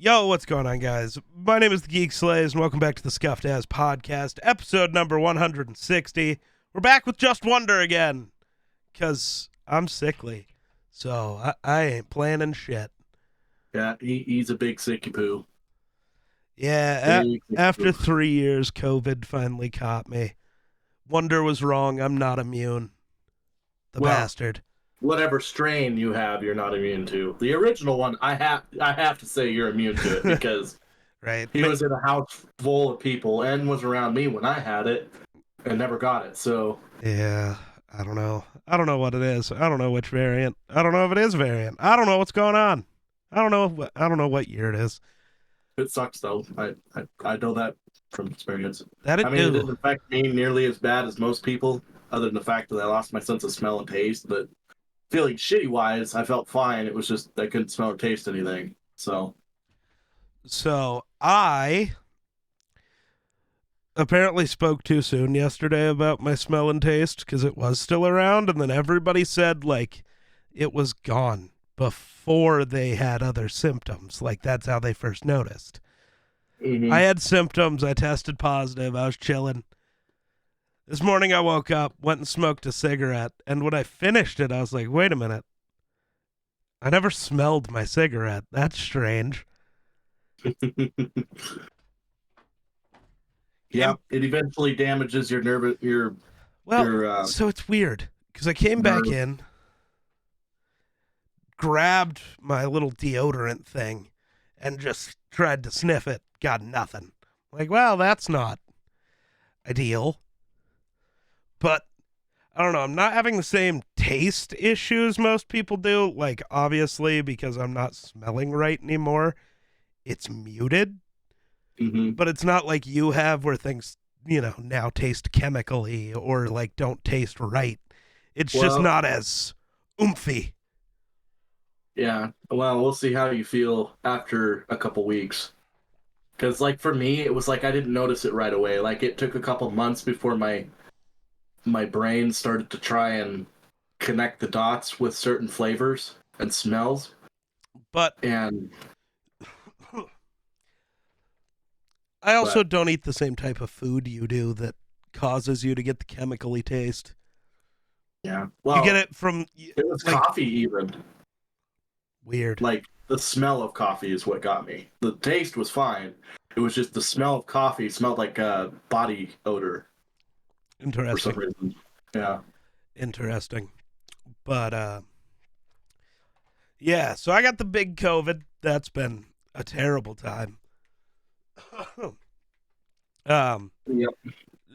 Yo, what's going on, guys? My name is the Geek Slays, and welcome back to the Scuffed Ass Podcast, episode number 160. We're back with Just Wonder again, because I'm sickly, so I ain't planning shit. Yeah, he's a big sicky poo. Yeah, after 3 years, COVID finally caught me. Wonder was wrong. I'm not immune. The bastard. Whatever strain you have, you're not immune to. The original one, I have to say you're immune to it because right. He was in a house full of people and was around me when I had it and never got it. So yeah, I don't know. I don't know what it is. I don't know which variant. I don't know if it is variant. I don't know what's going on. I don't know what year it is. It sucks though. I know that from experience. It didn't affect me nearly as bad as most people, other than the fact that I lost my sense of smell and taste. But feeling shitty wise, I felt fine. It was just I couldn't smell or taste anything. So I apparently spoke too soon yesterday about my smell and taste because it was still around, and then everybody said like it was gone before they had other symptoms. Like that's how they first noticed. Mm-hmm. I had symptoms. I tested positive. I was chilling. This morning I woke up, went and smoked a cigarette, and when I finished it, I was like, wait a minute. I never smelled my cigarette. That's strange. Yeah, it eventually damages your nerve. So it's weird because I came back in, grabbed my little deodorant thing, and just tried to sniff it. Got nothing. Like, well, that's not ideal. But I don't know. I'm not having the same taste issues most people do. Like, obviously, because I'm not smelling right anymore, it's muted. Mm-hmm. But it's not like you have where things, now taste chemically or like don't taste right. It's just not as oomphy. Yeah. Well, we'll see how you feel after a couple weeks. Because, like, for me, it was like I didn't notice it right away. Like, it took a couple months before my brain started to try and connect the dots with certain flavors and smells. And I also don't eat the same type of food you do that causes you to get the chemically taste. Yeah. Well, you get it from... It was like, coffee even. Weird. Like, the smell of coffee is what got me. The taste was fine. It was just the smell of coffee smelled like a body odor. Interesting. For some reason. Yeah. Interesting. But, yeah, so I got the big COVID. That's been a terrible time. Yep.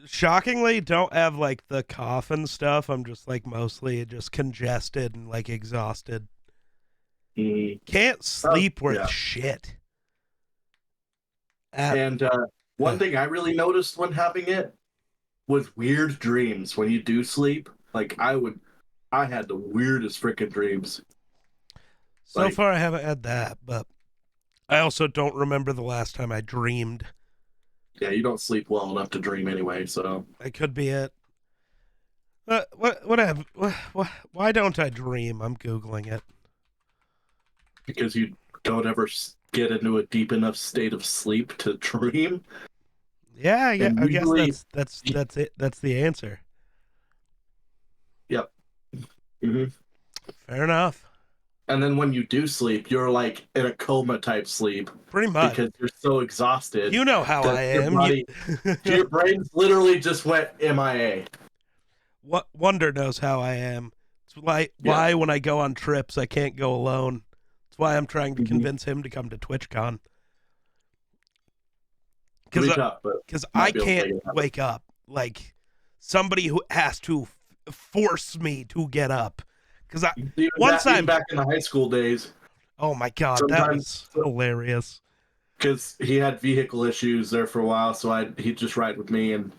Shockingly, don't have, like, the cough and stuff. I'm just, like, mostly just congested and, like, exhausted. Can't sleep worth shit. One thing I really noticed when having it was weird dreams when you do sleep. Like, I had the weirdest freaking dreams. So far, I haven't had that, but I also don't remember the last time I dreamed. Yeah, you don't sleep well enough to dream anyway, so. It could be it. Why don't I dream? I'm Googling it. Because you don't ever get into a deep enough state of sleep to dream. Yeah, I guess that's it. That's the answer. Yep. Mm-hmm. Fair enough. And then when you do sleep, you're like in a coma type sleep. Pretty much. Because you're so exhausted. You know how I am. Your brain literally just went MIA. Wonder knows how I am. It's why when I go on trips, I can't go alone. That's why I'm trying to convince him to come to TwitchCon. Because I can't wake up. Like, somebody who has to force me to get up. Because I'm back in the high school days. Oh my god, that was hilarious. Because he had vehicle issues there for a while, so he'd just ride with me, and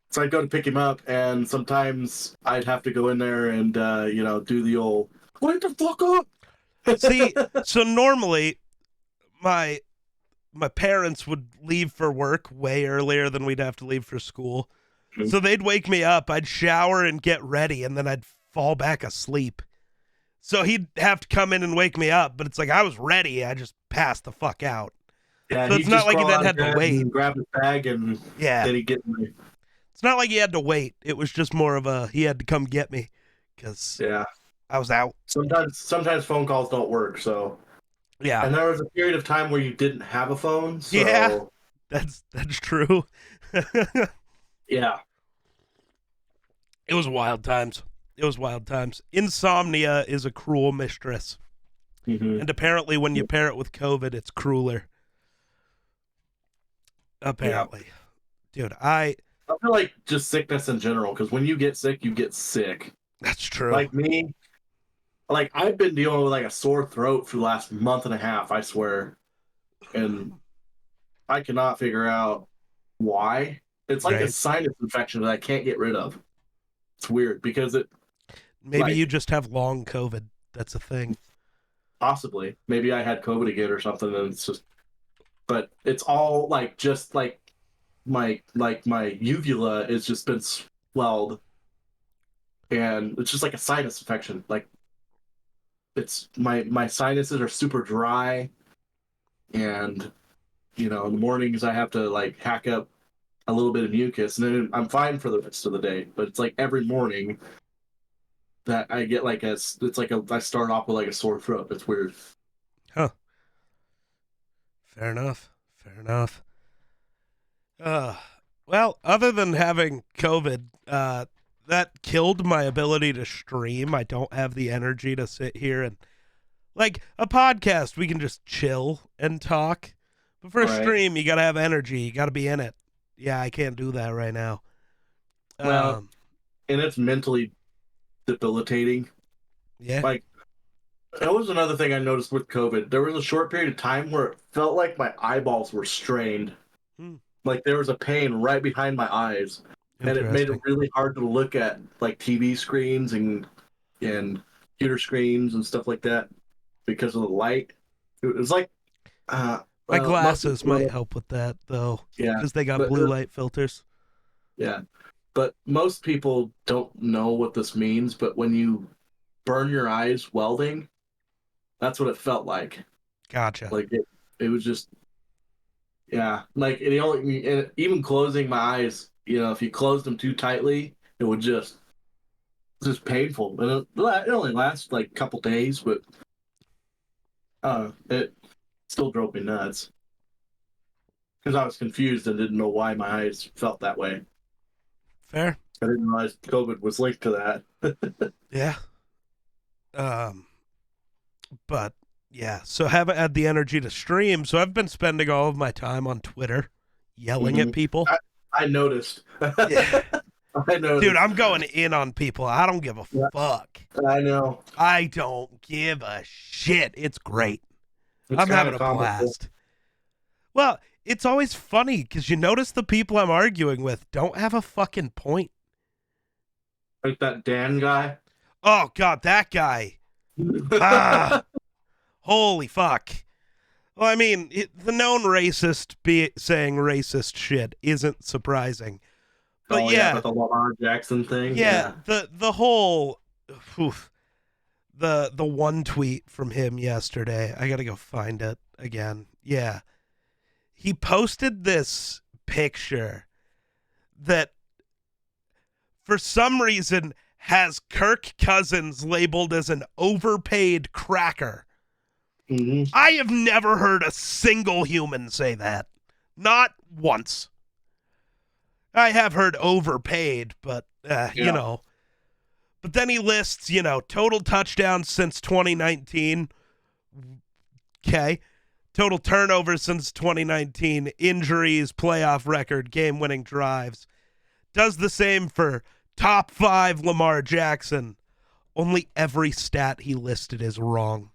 so I'd go to pick him up, and sometimes I'd have to go in there and do the old wake the fuck up. See, so normally my parents would leave for work way earlier than we'd have to leave for school. Mm-hmm. So they'd wake me up, I'd shower and get ready, and then I'd fall back asleep. So he'd have to come in and wake me up, but it's like I was ready, I just passed the fuck out. Yeah, So it's he'd not just like he crawl then out of had to bed wait. and grab his bag, and Yeah. then he'd get me. It's not like he had to wait. It was just more of a he had to come get me because Yeah. I was out. Sometimes phone calls don't work. So, Yeah. and there was a period of time where you didn't have a phone. Yeah. So, That's true. It yeah. was wild times. It was wild times. Insomnia is a cruel mistress. hmm And apparently when you pair it with COVID, it's crueler. Yeah. Apparently. Dude, I feel like just sickness in general, because when you get sick, you get sick. that's true. Like me, like I've been dealing with like a sore throat for the last month and a half, I swear. And I cannot figure out why. It's like a Right. sinus infection that I can't get rid of. It's weird because it Maybe you like just have long COVID. That's a thing. possibly maybe I had COVID again or something, and it's just but it's all like just like my uvula has just been swelled, and it's just like a sinus infection. Like it's my sinuses are super dry, and in the mornings I have to like hack up a little bit of mucus, and then I'm fine for the rest of the day. But it's like every morning that I get like I start off with like a sore throat. It's weird. Huh. Fair enough. Fair enough. Uh, well, other than having COVID, that killed my ability to stream. I don't have the energy to sit here and like a podcast. We can just chill and talk, but for a Right. stream, you gotta have energy. You gotta be in it. Yeah, I can't do that right now. Well, Um, and it's mentally debilitating. yeah. Like that was another thing I noticed with COVID. There was a short period of time where it felt like my eyeballs were strained. Hmm. Like there was a pain right behind my eyes, and it made it Interesting. really hard to look at like TV screens and computer screens and stuff like that because of the light. It was like, My well, most glasses might people, help with that though, yeah, because they got but blue light filters. yeah, but most people don't know what this means. But when you burn your eyes welding, that's what it felt like. Gotcha. Like it was just, yeah, like even closing my eyes, if you closed them too tightly, it would just painful. And it only lasts like a couple days, but it still drove me nuts because I was confused and didn't know why my eyes felt that way. Fair. I didn't realize COVID was linked to that. Yeah. Um, but yeah, so haven't had the energy to stream, so I've been spending all of my time on Twitter yelling at Mhm. people. I noticed. Yeah. I Dude, noticed. I'm going in on people. I don't give a Yeah, fuck. I know. I don't give a shit. It's great. It's I'm kind having of a comical. blast. Well, it's always funny because you notice the people I'm arguing with don't have a fucking point. Like that Dan guy. Oh, God, that guy. Ah, holy fuck. Well, I mean, the known racist saying racist shit isn't surprising. But Oh yeah, yeah, but the Lamar Jackson thing. yeah, Yeah. the whole oof, the one tweet from him yesterday. I got to go find it again. Yeah. He posted this picture that for some reason has Kirk Cousins labeled as an overpaid cracker. hmm I have never heard a single human say that. Not once. I have heard overpaid, but, Yeah. But then he lists, total touchdowns since 2019. Okay. Total turnovers since 2019. Injuries, playoff record, game winning drives. Does the same for top 5 Lamar Jackson. Only every stat he listed is wrong.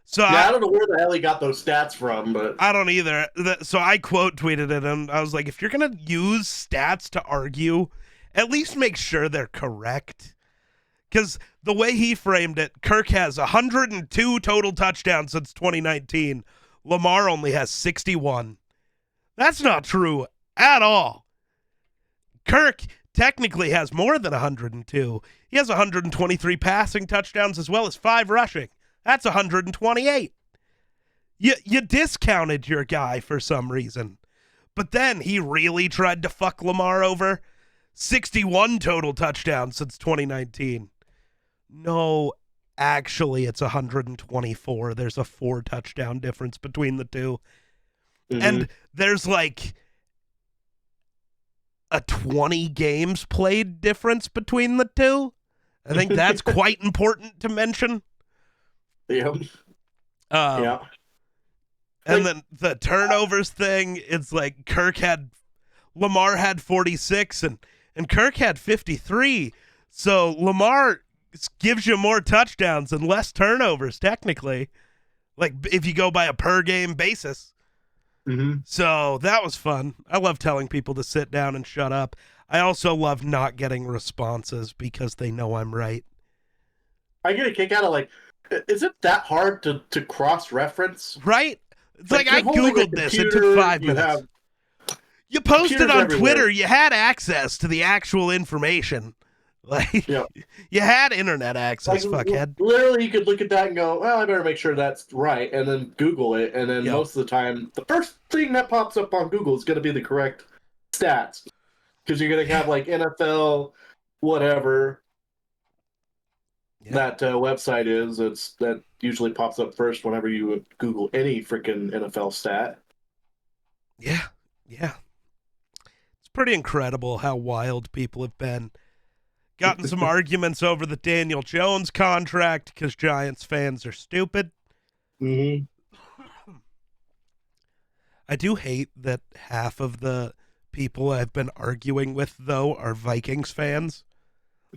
So Yeah, I don't know where the hell he got those stats from, but I don't either. So I quote tweeted at him. I was like, if you're going to use stats to argue, at least make sure they're correct. Because the way he framed it, Kirk has 102 total touchdowns since 2019. Lamar only has 61. That's not true at all. Kirk technically has more than 102. He has 123 passing touchdowns as well as 5 rushing. That's 128. You discounted your guy for some reason. But then he really tried to fuck Lamar over. 61 total touchdowns since 2019. No, actually, it's 124. There's a 4 touchdown difference between the two. Mm-hmm. And there's like a 20 games played difference between the two. I think that's quite important to mention. Yep. Yeah. And then the turnovers thing, it's like Lamar had 46 and Kirk had 53. So Lamar gives you more touchdowns and less turnovers, technically. Like if you go by a per game basis. Mm-hmm. So that was fun. I love telling people to sit down and shut up. I also love not getting responses because they know I'm right. I get a kick out of like, is it that hard to cross-reference? Right? It's like I you're holding a Googled this. It computer, took 5 minutes. You posted computers on everywhere. Twitter. You had access to the actual information. Like, Yep. you had internet access, fuckhead. Literally, you could look at that and go, well, I better make sure that's right, and then Google it, and then Yep. most of the time, the first thing that pops up on Google is going to be the correct stats. Because you're going to have, like, NFL, whatever that website is. That usually pops up first whenever you Google any freaking NFL stat. Yeah. It's pretty incredible how wild people have been. Gotten some arguments over the Daniel Jones contract because Giants fans are stupid. Mm-hmm. I do hate that half of the people I've been arguing with, though, are Vikings fans.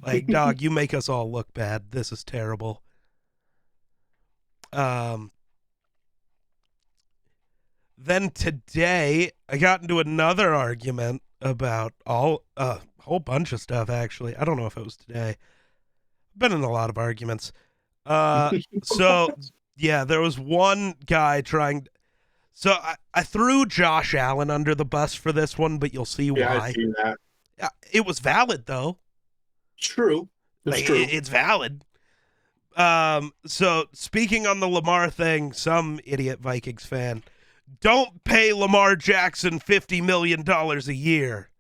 Like, dog, you make us all look bad. This is terrible. Then today, I got into another argument about a whole bunch of stuff, actually. I don't know if it was today. I've been in a lot of arguments. So, yeah, there was one guy trying... So, I threw Josh Allen under the bus for this one, but you'll see why. I've seen that. It was valid, though. True. It's true. It's valid. So, speaking on the Lamar thing, some idiot Vikings fan... Don't pay Lamar Jackson $50 million a year.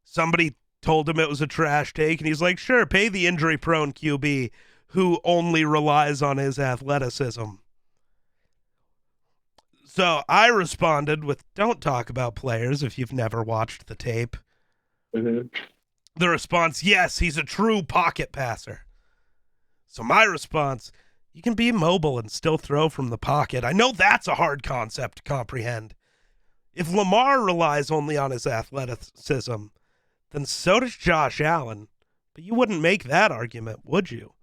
Somebody told him it was a trash take, and he's like, sure, pay the injury-prone QB who only relies on his athleticism. So I responded with, don't talk about players if you've never watched the tape. Mm-hmm. The response, yes, he's a true pocket passer. So my response, you can be mobile and still throw from the pocket. I know that's a hard concept to comprehend. If Lamar relies only on his athleticism, then so does Josh Allen. But you wouldn't make that argument, would you?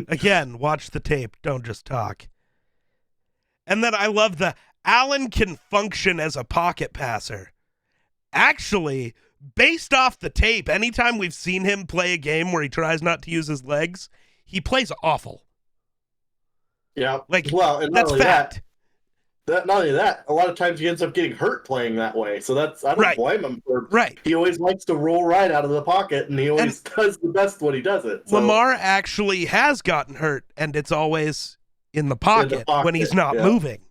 Again, watch the tape. Don't just talk. And then I love the Allen can function as a pocket passer. Actually, based off the tape, anytime we've seen him play a game where he tries not to use his legs, he plays awful. Yeah. Like, well, and that's fact. Not only that, a lot of times he ends up getting hurt playing that way. So I don't blame him for. Right. He always likes to roll right out of the pocket, and he always does the best when he does it. So. Lamar actually has gotten hurt, and it's always in the pocket when he's not moving.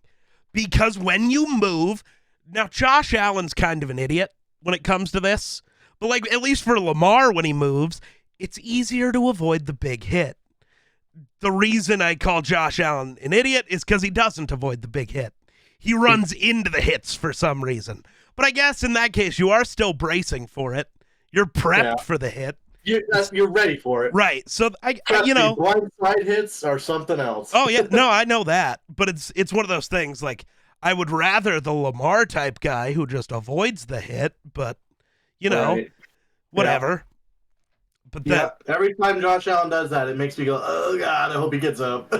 Because when you move, now Josh Allen's kind of an idiot when it comes to this, but like at least for Lamar when he moves, it's easier to avoid the big hit. The reason I call Josh Allen an idiot is because he doesn't avoid the big hit. He runs into the hits for some reason. But I guess in that case, you are still bracing for it. You're prepped for the hit. You're ready for it. Right. So, blindside hits are something else. Oh, yeah. No, I know that. But it's one of those things, like, I would rather the Lamar type guy who just avoids the hit, but, whatever. Yeah. But every time Josh Allen does that, it makes me go, oh, God, I hope he gets up.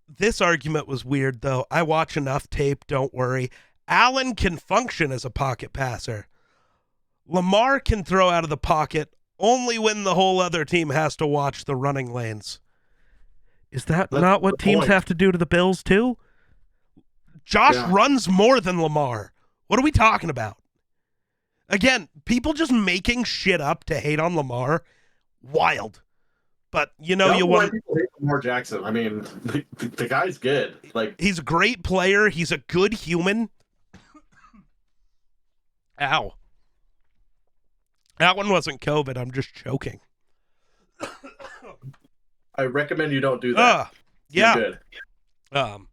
This argument was weird, though. I watch enough tape, don't worry. Allen can function as a pocket passer. Lamar can throw out of the pocket only when the whole other team has to watch the running lanes. Is that not what teams have to do to the Bills, too? Josh runs more than Lamar. What are we talking about? Again, people just making shit up to hate on Lamar, wild. But you want Lamar Jackson. I mean, the guy's good. Like, He's a great player. He's a good human. Ow. That one wasn't COVID. I'm just choking. I recommend you don't do that. You're Yeah. good. Um,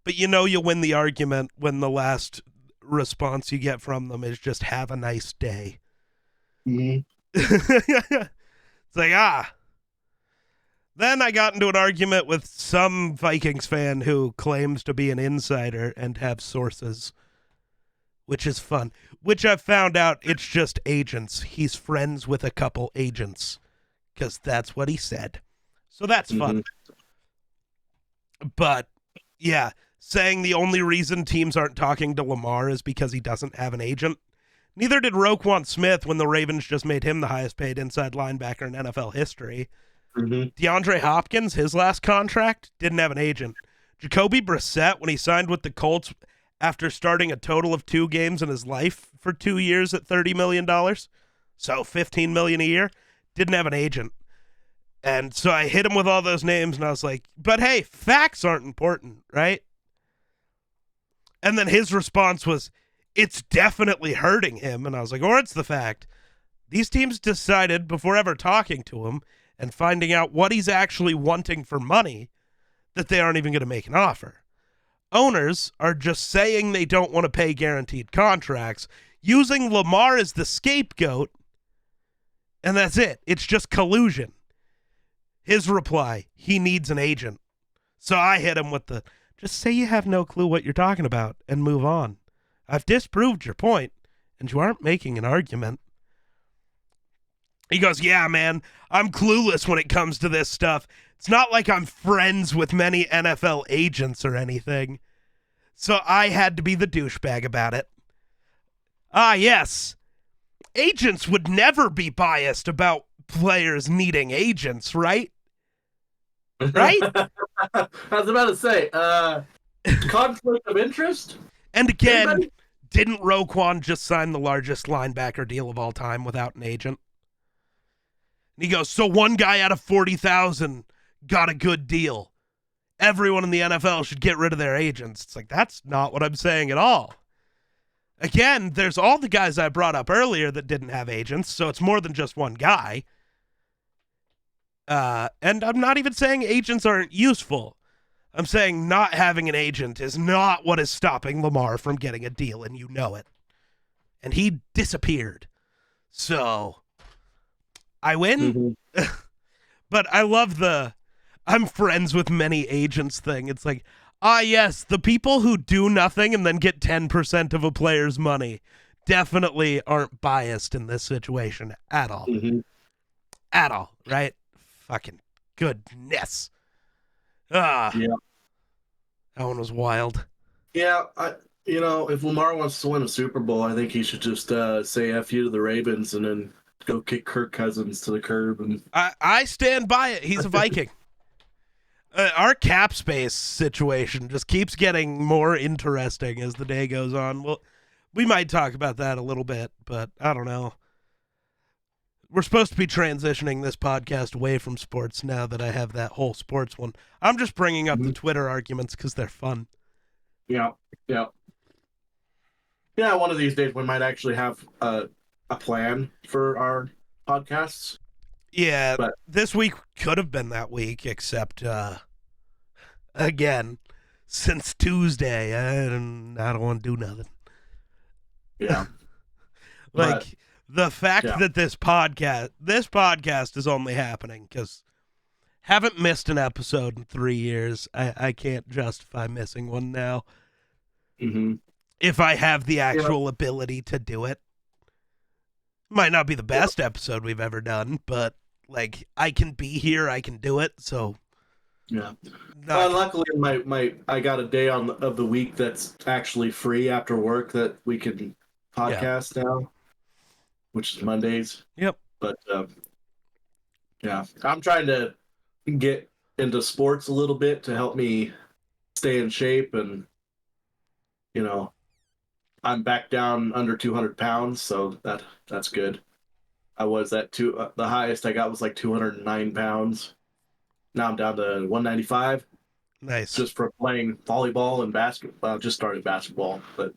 but you win the argument when the last response you get from them is just have a nice day. Mm-hmm. It's like, Then I got into an argument with some Vikings fan who claims to be an insider and have sources, which is fun. Which I've found out it's just agents. He's friends with a couple agents because that's what he said. So that's fun. But yeah, saying the only reason teams aren't talking to Lamar is because he doesn't have an agent. Neither did Roquan Smith when the Ravens just made him the highest paid inside linebacker in NFL history. Mm-hmm. DeAndre Hopkins, his last contract, didn't have an agent. Jacoby Brissett, when he signed with the Colts after starting a total of 2 games in his life for 2 years at $30 million, so $15 million a year, didn't have an agent. And so I hit him with all those names, and I was like, but hey, facts aren't important, right? And then his response was, it's definitely hurting him. And I was like, or it's the fact. These teams decided before ever talking to him and finding out what he's actually wanting for money that they aren't even going to make an offer. Owners are just saying they don't want to pay guaranteed contracts, using Lamar as the scapegoat, and that's it. It's just collusion. His reply, he needs an agent. So I hit him with the, just say you have no clue what you're talking about and move on. I've disproved your point, and you aren't making an argument. He goes, yeah, man, I'm clueless when it comes to this stuff. It's not like I'm friends with many NFL agents or anything. So I had to be the douchebag about it. Yes. Agents would never be biased about players needing agents, right? Right? I was about to say, conflict of interest? And again, Anybody? didn't Roquan just sign the largest linebacker deal of all time without an agent? And he goes, so one guy out of 40,000 got a good deal. Everyone in the NFL should get rid of their agents. It's like, that's not what I'm saying at all. Again, there's all the guys I brought up earlier that didn't have agents, so it's more than just one guy. And I'm not even saying agents aren't useful. I'm saying not having an agent is not what is stopping Lamar from getting a deal, and you know it. And he disappeared. So, I win. Mm-hmm. But I love the I'm friends with many agents thing. It's like, yes, the people who do nothing and then get 10% of a player's money definitely aren't biased in this situation at all. Mm-hmm. At all, right? Fucking goodness. Yeah. That one was wild. Yeah, if Lamar wants to win a Super Bowl, I think he should just say F you to the Ravens and then go kick Kirk Cousins to the curb. And I stand by it. He's a Viking. Our cap space situation just keeps getting more interesting as the day goes on. Well, we might talk about that a little bit, but I don't know. We're supposed to be transitioning this podcast away from sports now that I have that whole sports one. I'm just bringing up the Twitter arguments because they're fun. Yeah. One of these days we might actually have a plan for our podcasts. Yeah, but this week could have been that week, except again, since Tuesday, I don't want to do nothing. Yeah. The fact that this podcast is only happening because haven't missed an episode in 3 years. I can't justify missing one now. Mm-hmm. If I have the actual ability to do it. Might not be the best episode we've ever done, but I can be here, I can do it, so yeah. Luckily I got a day of the week that's actually free after work that we can podcast now, which is Mondays. Yep. But I'm trying to get into sports a little bit to help me stay in shape, and I'm back down under 200 pounds, so that's good. I was at the highest I got was like 209 pounds. Now I'm down to 195 Nice. just for playing volleyball and basketball. Just started basketball, but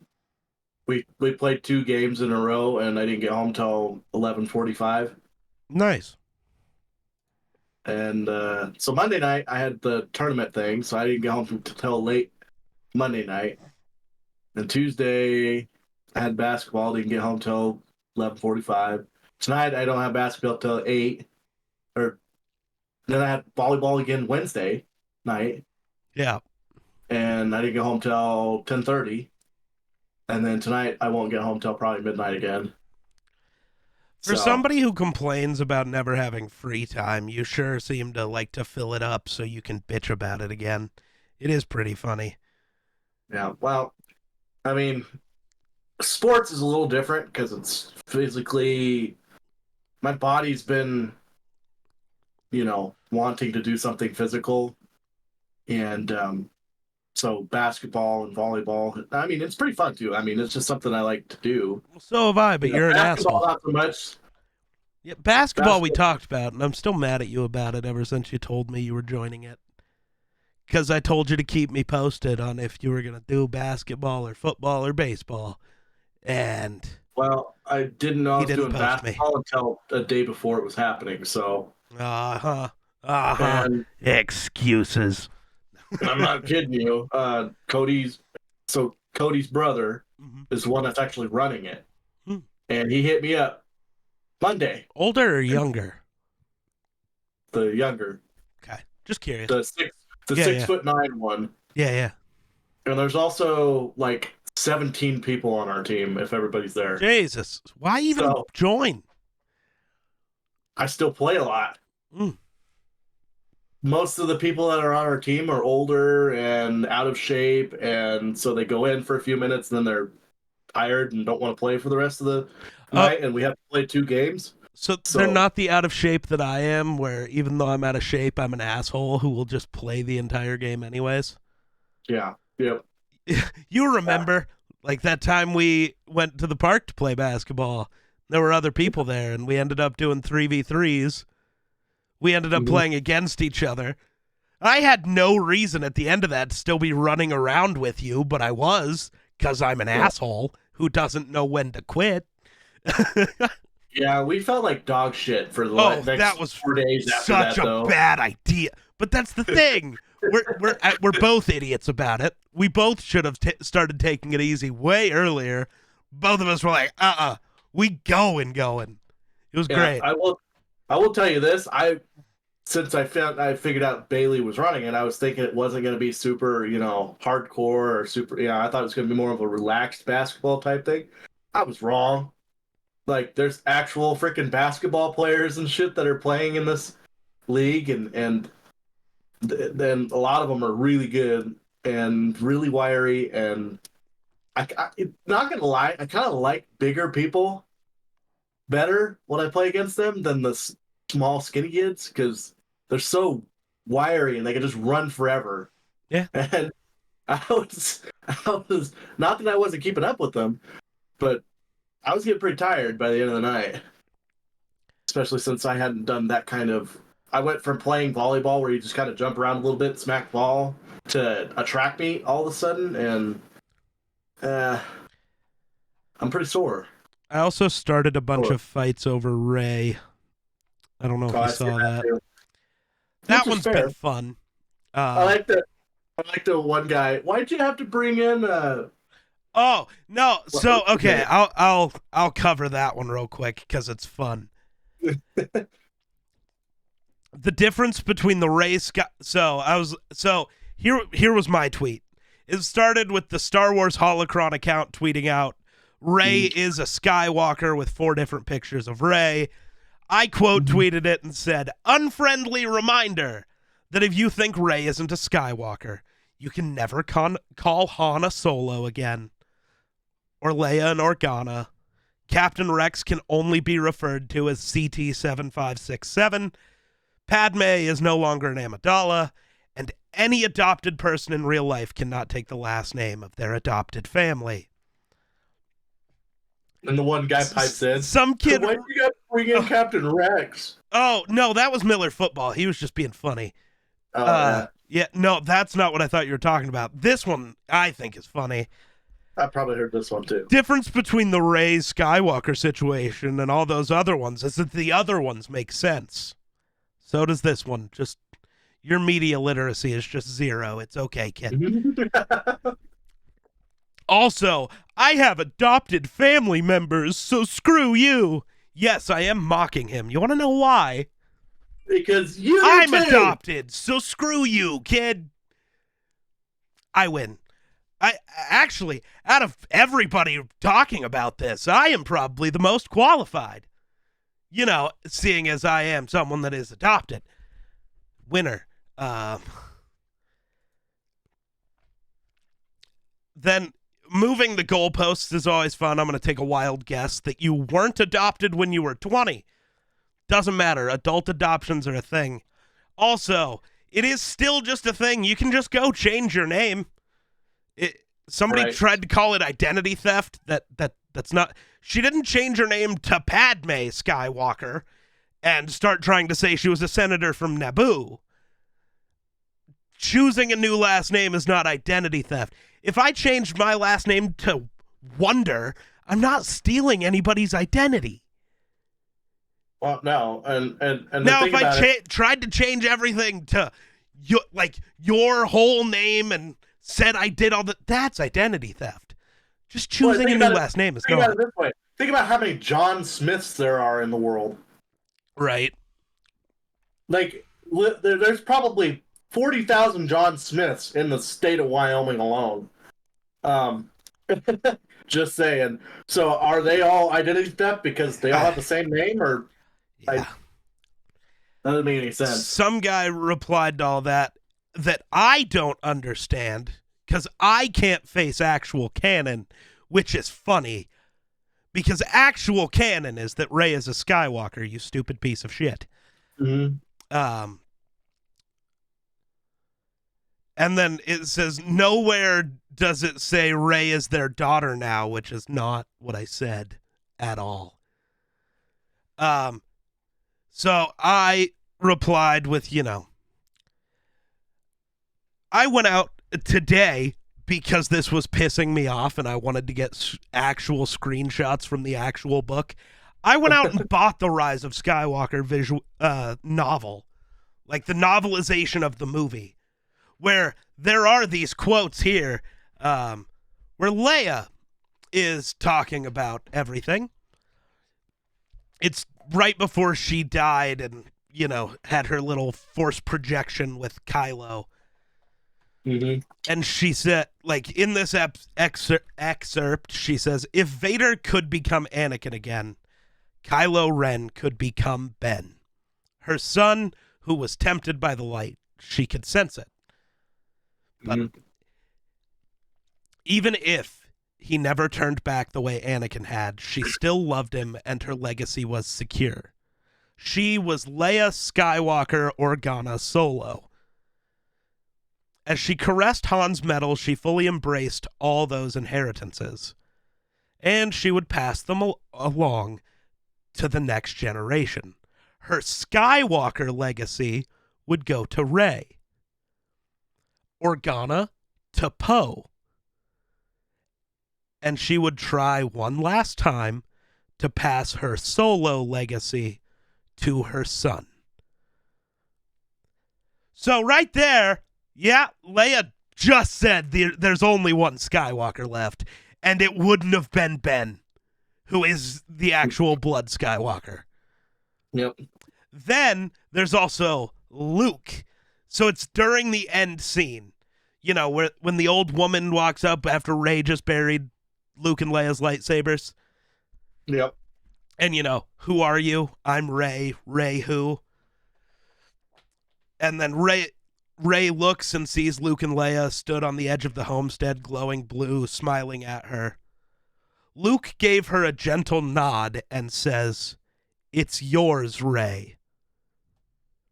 we played 2 games in a row, and I didn't get home till 11:45. Nice. And so Monday night I had the tournament thing, so I didn't get home until late Monday night. And Tuesday I had basketball, didn't get home till 11:45. Tonight I don't have basketball till 8. Or then I had volleyball again Wednesday night, Yeah. and I didn't get home till 10:30. And then tonight I won't get home till probably midnight again. For So somebody who complains about never having free time, you sure seem to like to fill it up so you can bitch about it again. It is pretty funny. yeah, well, I mean, sports is a little different because it's physically my body's been, wanting to do something physical, and so basketball and volleyball. I mean, it's pretty fun too. I mean, it's just something I like to do. So have I, but you're an Basketball asshole. not so much. Yeah, basketball we Basketball, talked about, and I'm still mad at you about it ever since you told me you were joining it. Because I told you to keep me posted on if you were going to do basketball or football or baseball. And well, I didn't know I he was didn't doing post me. basketball until a day before it was happening. So, Uh huh. Uh huh. and Excuses. I'm not kidding you. Cody's brother Mhm. is the one that's actually running it, Hmm. and he hit me up Monday. Older or younger? The younger, Okay. Just curious. the six, the Yeah, six yeah. foot nine one, Yeah, yeah. and there's also like 17 people on our team if everybody's there. Jesus. Why even So join? I still play a lot. Mm. Most of the people that are on our team are older and out of shape, and so they go in for a few minutes and then they're tired and don't want to play for the rest of the Oh, night, and we have to play 2 games. so they're So not the out of shape that I am, where even though I'm out of shape, I'm an asshole who will just play the entire game anyways. yeah, yep. You Yeah. remember, like that time we went to the park to play basketball. There were other people there, and we ended up doing 3v3s. We ended up Mhm. playing against each other. I had no reason at the end of that to still be running around with you, but I was, because I'm an Yeah. asshole who doesn't know when to quit. Yeah, we felt like dog shit for the Oh, that next was 4 days after such that, a though. bad idea. But that's the thing. We're both idiots about it. We both should have started taking it easy way earlier. Both of us were like, we going. It was Yeah, great. I will tell you this. Since I figured out Bailey was running it, I was thinking it wasn't going to be super, hardcore or super. I thought it was going to be more of a relaxed basketball type thing. I was wrong. Like, there's actual freaking basketball players and shit that are playing in this league, and then a lot of them are really good and really wiry. And not gonna lie, I kind of like bigger people better when I play against them than the small skinny kids because they're so wiry and they can just run forever. Yeah. And I was not that I wasn't keeping up with them, but I was getting pretty tired by the end of the night, especially since I hadn't done that kind of. I went from playing volleyball where you just kind of jump around a little bit, smack ball, to a track meet all of a sudden, and uh, I'm pretty sore. I also started a bunch Sore. of fights over Ray. I don't know if So you I see saw that that. too, That which is one's fair. been fun. I like that. I like the one guy. Why'd you have to bring in? Oh no! What So was his okay, name? I'll cover that one real quick because it's fun. The difference between the race. Here was my tweet. It started with the Star Wars Holocron account tweeting out, "Ray is a Skywalker" with 4 different pictures of Ray. I quote tweeted it and said, "Unfriendly reminder that if you think Ray isn't a Skywalker, you can never call Han a Solo again, or Leia an Organa. Captain Rex can only be referred to as CT-7567. Padme is no longer an Amidala, and any adopted person in real life cannot take the last name of their adopted family." And the one guy pipes in. Some So kid. why'd you got to bring in Oh, Captain Rex? oh, no, that was Miller Football. He was just being funny. Oh yeah, Yeah, no, that's not what I thought you were talking about. This one I think is funny. I probably heard this one too. Difference between the Rey Skywalker situation and all those other ones is that the other ones make sense. So does this one. Just your media literacy is just zero. It's okay, kid. Also, I have adopted family members, so screw you. Yes, I am mocking him. You want to know why? Because you do I'm too. adopted, so screw you, kid. I win. I actually, out of everybody talking about this, I am probably the most qualified. You know, seeing as I am someone that is adopted. Winner. Then moving the goalposts is always fun. I'm going to take a wild guess that you weren't adopted when you were 20. Doesn't matter. Adult adoptions are a thing. Also, it is still just a thing. You can just go change your name. Somebody Right. tried to call it identity theft. That's not. She didn't change her name to Padme Skywalker and start trying to say she was a senator from Naboo. Choosing a new last name is not identity theft. If I changed my last name to Wonder, I'm not stealing anybody's identity. Well, no, and the Now, thing if I about it, tried to change everything to your whole name and said I did all that, that's identity theft. Just choosing a new last name is think about not. it this way. Think about how many John Smiths there are in the world. Right. Like, there's probably 40,000 John Smiths in the state of Wyoming alone. Um, just saying. So, are they all identity theft because they all have the same name, or Yeah. that doesn't make any sense? Some guy replied to all that I don't understand because I can't face actual canon, which is funny because actual canon is that Rey is a Skywalker, you stupid piece of shit. Mm-hmm. And then it says nowhere does it say Rey is their daughter now, which is not what I said at all. So I replied with, I went out today because this was pissing me off and I wanted to get actual screenshots from the actual book. I went out and bought the Rise of Skywalker novel, like the novelization of the movie, where there are these quotes here where Leia is talking about everything. It's right before she died and, had her little force projection with Kylo. Mm-hmm. And she said, like, in this excerpt, she says, if Vader could become Anakin again, Kylo Ren could become Ben. Her son, who was tempted by the light, she could sense it. But even if he never turned back the way Anakin had, she still loved him and her legacy was secure. She was Leia Skywalker Organa Solo. As she caressed Han's metal, she fully embraced all those inheritances. And she would pass them along to the next generation. Her Skywalker legacy would go to Rey. Organa to Poe. And she would try one last time to pass her Solo legacy to her son. So right there, yeah, Leia just said there's only one Skywalker left, and it wouldn't have been Ben, who is the actual blood Skywalker. Yep. Then there's also Luke. So it's during the end scene, where when the old woman walks up after Rey just buried Luke and Leia's lightsabers. Yep. And, who are you? I'm Rey. Rey who? And then Rey looks and sees Luke and Leia stood on the edge of the homestead, glowing blue, smiling at her. Luke gave her a gentle nod and says, "It's yours, Rey."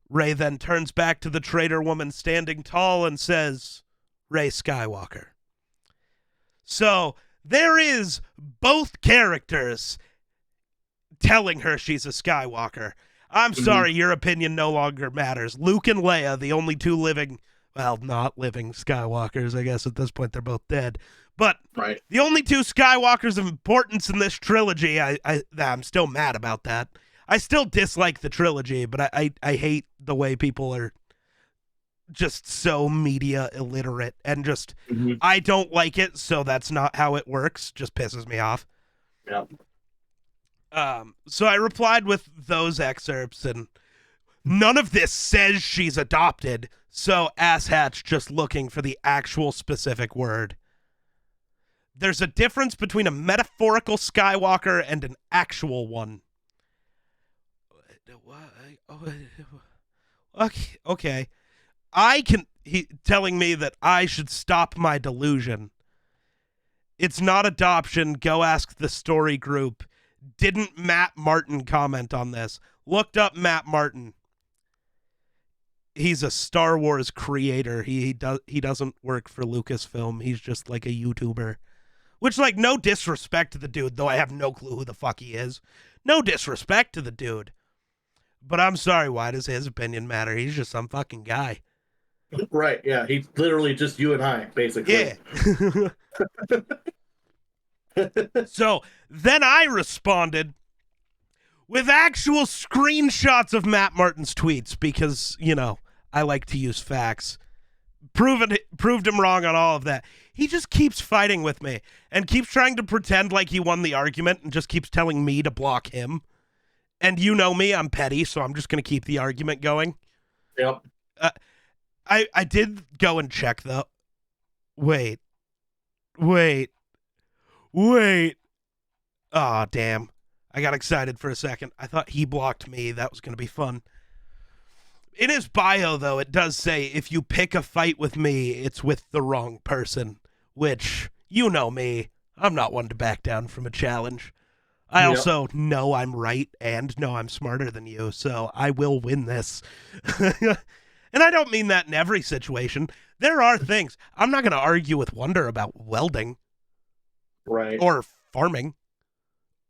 Rey then turns back to the traitor woman standing tall and says, "Rey Skywalker." So there is both characters telling her she's a Skywalker. I'm Mhm. sorry, your opinion no longer matters. Luke and Leia, the only two living, well, not living Skywalkers, I guess at this point they're both dead, but Right. the only two Skywalkers of importance in this trilogy, I'm still mad about that. I still dislike the trilogy, but I hate the way people are just so media illiterate and just, Mhm. I don't like it, so that's not how it works. Just pisses me off. Yeah. So I replied with those excerpts, and none of this says she's adopted. So asshatch just looking for the actual specific word. There's a difference between a metaphorical Skywalker and an actual one. Okay. He telling me that I should stop my delusion. It's not adoption. Go ask the story group. Didn't Matt Martin comment on this? Looked up Matt Martin. He's a Star Wars creator. He doesn't work for Lucasfilm. He's just like a YouTuber. Which, like, no disrespect to the dude, though I have no clue who the fuck he is. No disrespect to the dude. But I'm sorry, why does his opinion matter? He's just some fucking guy. Right. Yeah. He's literally just you and I, basically. Yeah. So then I responded with actual screenshots of Matt Martin's tweets because, I like to use facts. Proved him wrong on all of that. He just keeps fighting with me and keeps trying to pretend like he won the argument and just keeps telling me to block him. And you know me, I'm petty, so I'm just going to keep the argument going. Yep. I did go and check, though. Wait. Oh, damn. I got excited for a second. I thought he blocked me. That was going to be fun. In his bio, though, it does say, if you pick a fight with me, it's with the wrong person. Which, you know me. I'm not one to back down from a challenge. I Yep. also know I'm right and know I'm smarter than you, so I will win this. And I don't mean that in every situation. There are things. I'm not going to argue with Wonder about welding. Right. Or farming.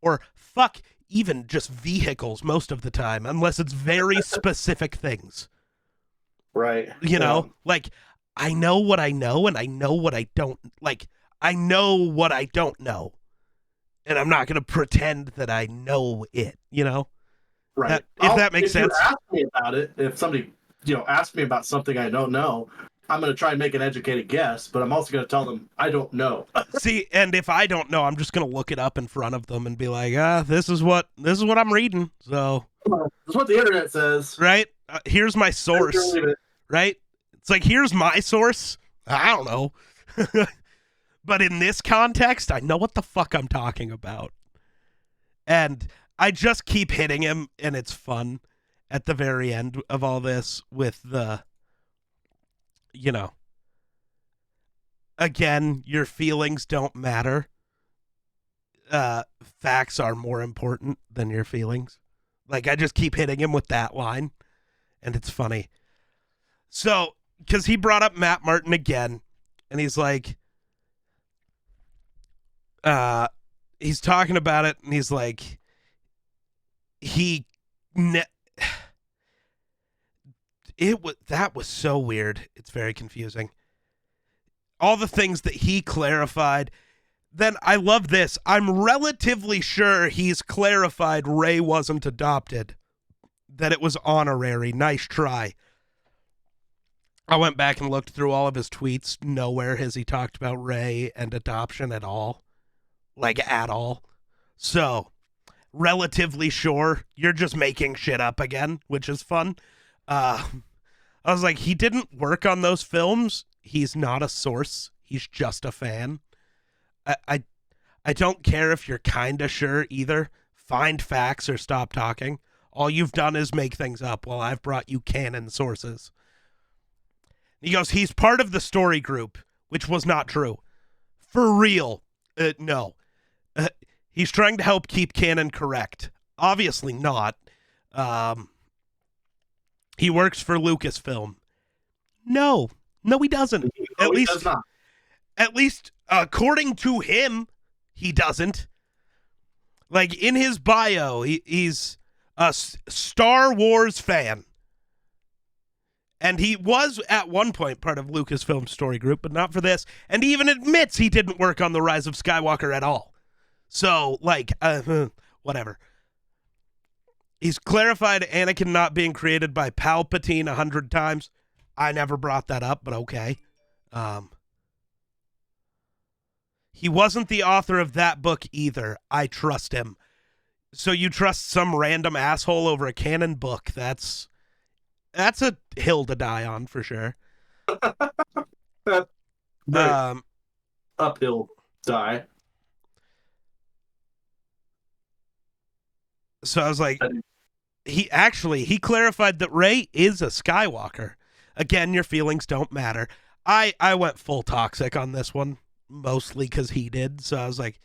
Or fuck, even just vehicles most of the time, unless it's very specific things. Right. You know, like, I know what I know and I know what I don't, like, I know what I don't know. And I'm not going to pretend that I know it, Right. If that makes sense. If you ask me about it, if somebody, asks me about something I don't know, I'm going to try and make an educated guess, but I'm also going to tell them I don't know. See, and if I don't know, I'm just going to look it up in front of them and be like, this is what I'm reading. So, That's what the internet says. right? Here's my source, right? It's like, here's my source. I don't know. But in this context, I know what the fuck I'm talking about. And I just keep hitting him, and it's fun at the very end of all this with the, again, your feelings don't matter. Facts are more important than your feelings. Like, I just keep hitting him with that line, and it's funny. So, because he brought up Matt Martin again, and he's like, he's talking about it, and he's like, that was so weird. It's very confusing. All the things that he clarified. Then I love this. I'm relatively sure he's clarified Rey wasn't adopted, that it was honorary. Nice try. I went back and looked through all of his tweets. Nowhere has he talked about Rey and adoption at all. Like, at all. So, relatively sure you're just making shit up again, which is fun. I was like, he didn't work on those films. He's not a source. He's just a fan. I don't care if you're kinda sure either. Find facts or stop talking. All you've done is make things up while I've brought you canon sources. He goes, he's part of the story group, which was not true. For real. No. He's trying to help keep canon correct. Obviously not. He works for Lucasfilm. No, he doesn't. No, he does not. At least according to him, he doesn't. Like, in his bio, he's a Star Wars fan. And he was at one point part of Lucasfilm Story Group, but not for this. And he even admits he didn't work on The Rise of Skywalker at all. So, like, whatever. He's clarified Anakin not being created by Palpatine 100 times. I never brought that up, but okay. He wasn't the author of that book either. I trust him. So you trust some random asshole over a canon book? That's a hill to die on for sure. Very uphill die. So I was like, he clarified that Rey is a Skywalker. Again, your feelings don't matter. I went full toxic on this one, mostly because he did. So I was like,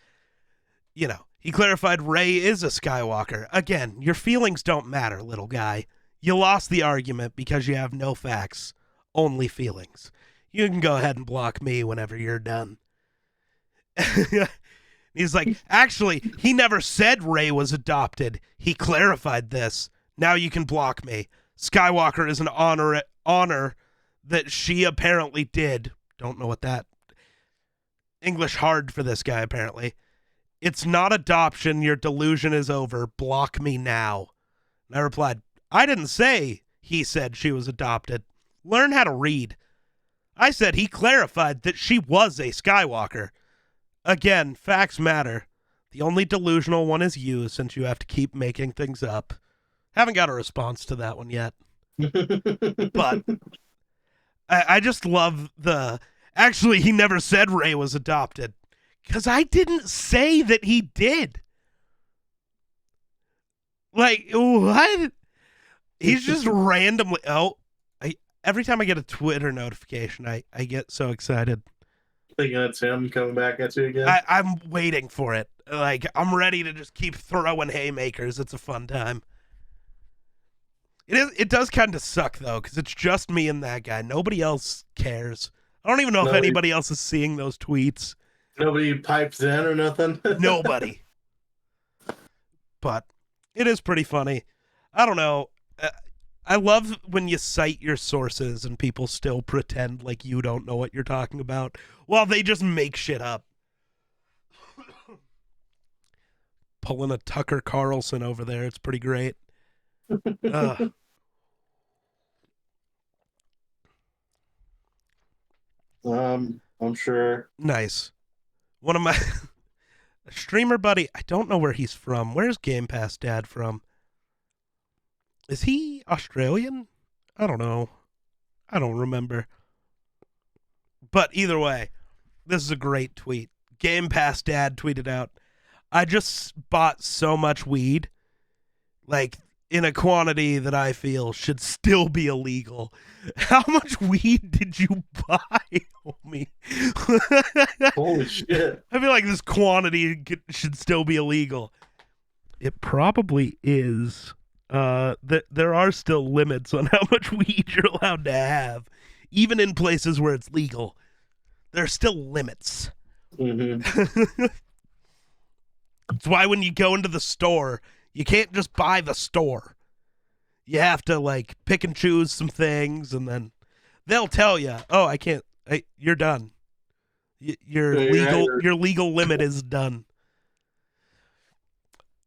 he clarified Rey is a Skywalker. Again, your feelings don't matter, little guy. You lost the argument because you have no facts, only feelings. You can go ahead and block me whenever you're done. He's like, actually, he never said Rey was adopted. He clarified this. Now you can block me. Skywalker is an honor that she apparently did. Don't know what that. English hard for this guy, apparently. It's not adoption. Your delusion is over. Block me now. And I replied, I didn't say he said she was adopted. Learn how to read. I said he clarified that she was a Skywalker. Again, facts matter. The only delusional one is you, since you have to keep making things up. Haven't got a response to that one yet. But I just love the... Actually, he never said Rey was adopted. Because I didn't say that he did. Like, what? He's just randomly... every time I get a Twitter notification, I get so excited. Thinking it's him coming back at you again? I'm waiting for it. Like, I'm ready to just keep throwing haymakers. It's a fun time. It does kind of suck, though, because it's just me and that guy. Nobody else cares. I don't even know if anybody else is seeing those tweets. Nobody pipes in or nothing? Nobody. But it is pretty funny. I don't know. I love when you cite your sources and people still pretend like you don't know what you're talking about while they just make shit up. Pulling a Tucker Carlson over there. It's pretty great. I'm sure. Nice. One of my streamer buddy, I don't know where he's from. Where's Game Pass Dad from? Is he Australian? I don't know. I don't remember. But either way, this is a great tweet. Game Pass Dad tweeted out, I just bought so much weed, like in a quantity that I feel should still be illegal. How much weed did you buy, homie? Holy shit. I feel like this quantity should still be illegal. It probably is. There are still limits on how much weed you're allowed to have, even in places where it's legal. There are still limits. Mm-hmm. That's why when you go into the store, you can't just buy the store. You have to like pick and choose some things, and then they'll tell you, "Oh, I can't. You're done. Your legal limit is done."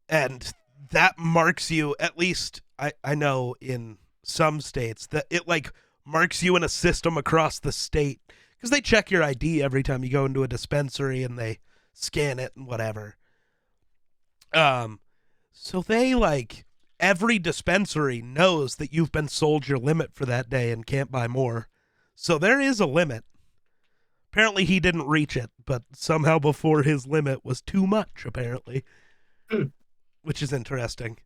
And that marks you, at least I know in some states, that it like marks you in a system across the state because they check your ID every time you go into a dispensary and they scan it and whatever. So they like every dispensary knows that you've been sold your limit for that day and can't buy more. So there is a limit. Apparently he didn't reach it, but somehow before his limit was too much, apparently. Which is interesting.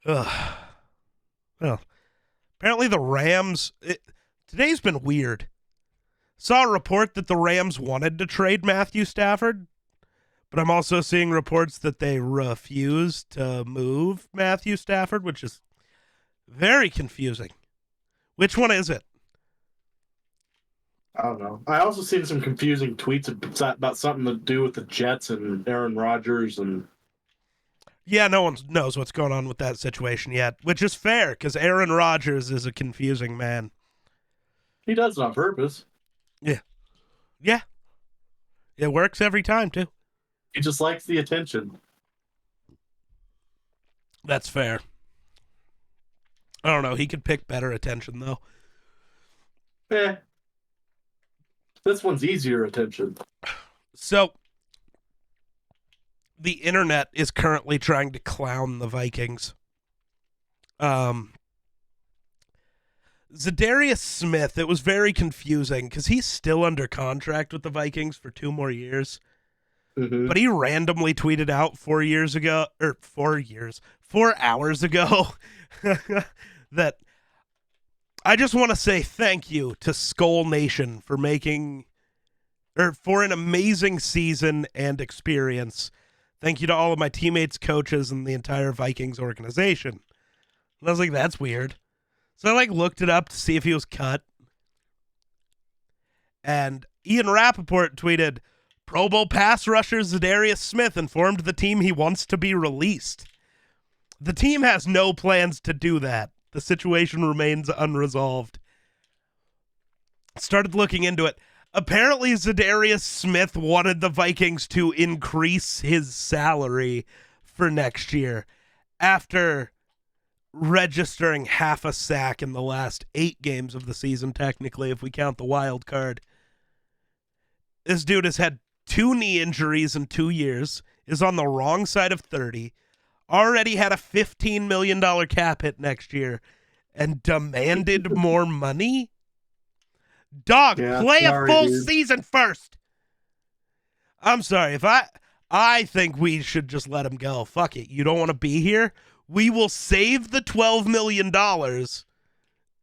Ugh. Well, apparently the Rams... today's been weird. Saw a report that the Rams wanted to trade Matthew Stafford, but I'm also seeing reports that they refused to move Matthew Stafford, which is very confusing. Which one is it? I don't know. I also seen some confusing tweets about something to do with the Jets and Aaron Rodgers and Yeah, no one knows what's going on with that situation yet, which is fair because Aaron Rodgers is a confusing man. He does it on purpose. Yeah. Yeah. It works every time, too. He just likes the attention. That's fair. I don't know. He could pick better attention, though. Eh, this one's easier attention. So, the internet is currently trying to clown the Vikings. Zadarius Smith, it was very confusing because he's still under contract with the Vikings for 2 more years. Mm-hmm. But he randomly tweeted out 4 hours ago that I just want to say thank you to Skull Nation for for an amazing season and experience. Thank you to all of my teammates, coaches, and the entire Vikings organization. And I was like, that's weird. So I looked it up to see if he was cut. And Ian Rappaport tweeted, Pro Bowl pass rusher Zadarius Smith informed the team he wants to be released. The team has no plans to do that. The situation remains unresolved. Started looking into it. Apparently, Zadarius Smith wanted the Vikings to increase his salary for next year after registering half a sack in the last 8 games of the season, technically, if we count the wild card. This dude has had 2 knee injuries in 2 years, is on the wrong side of 30, already had a $15 million cap hit next year, and demanded more money? Dog, Yeah, play a sorry, full dude. season first. I'm sorry. If I think we should just let him go. Fuck it. You don't want to be here? We will save the $12 million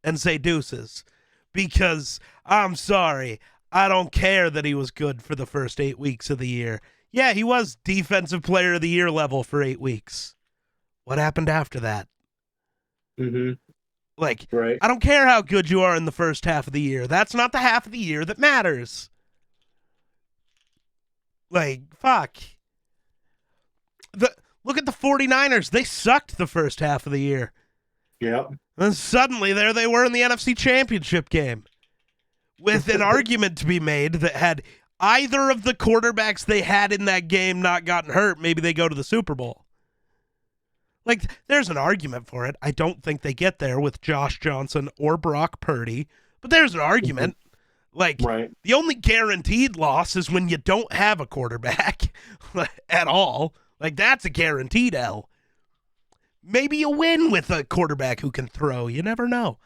and say deuces. Because, I'm sorry, I don't care that he was good for the first 8 weeks of the year. Yeah, he was Defensive Player of the Year level for 8 weeks. What happened after that? Mm-hmm. Right. I don't care how good you are in the first half of the year. That's not the half of the year that matters. Fuck. Look at the 49ers. They sucked the first half of the year. Yep. And suddenly, there they were in the NFC Championship game with an argument to be made that had either of the quarterbacks they had in that game not gotten hurt, maybe they go to the Super Bowl. There's an argument for it. I don't think they get there with Josh Johnson or Brock Purdy, but there's an argument. Right. The only guaranteed loss is when you don't have a quarterback at all. That's a guaranteed L. Maybe you win with a quarterback who can throw. You never know.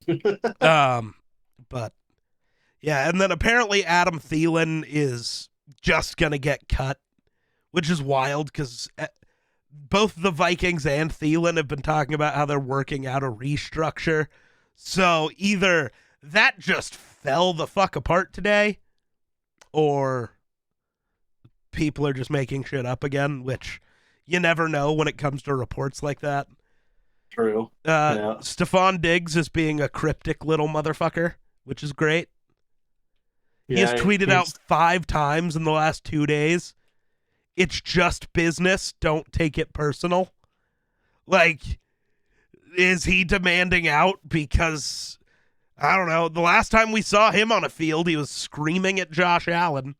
But yeah, and then apparently Adam Thielen is just going to get cut, which is wild because both the Vikings and Thielen have been talking about how they're working out a restructure. So either that just fell the fuck apart today, or people are just making shit up again, which you never know when it comes to reports like that. True. Yeah. Stephon Diggs is being a cryptic little motherfucker, which is great. He has tweeted out 5 times in the last 2 days. It's just business. Don't take it personal. Is he demanding out because, I don't know, the last time we saw him on a field, he was screaming at Josh Allen.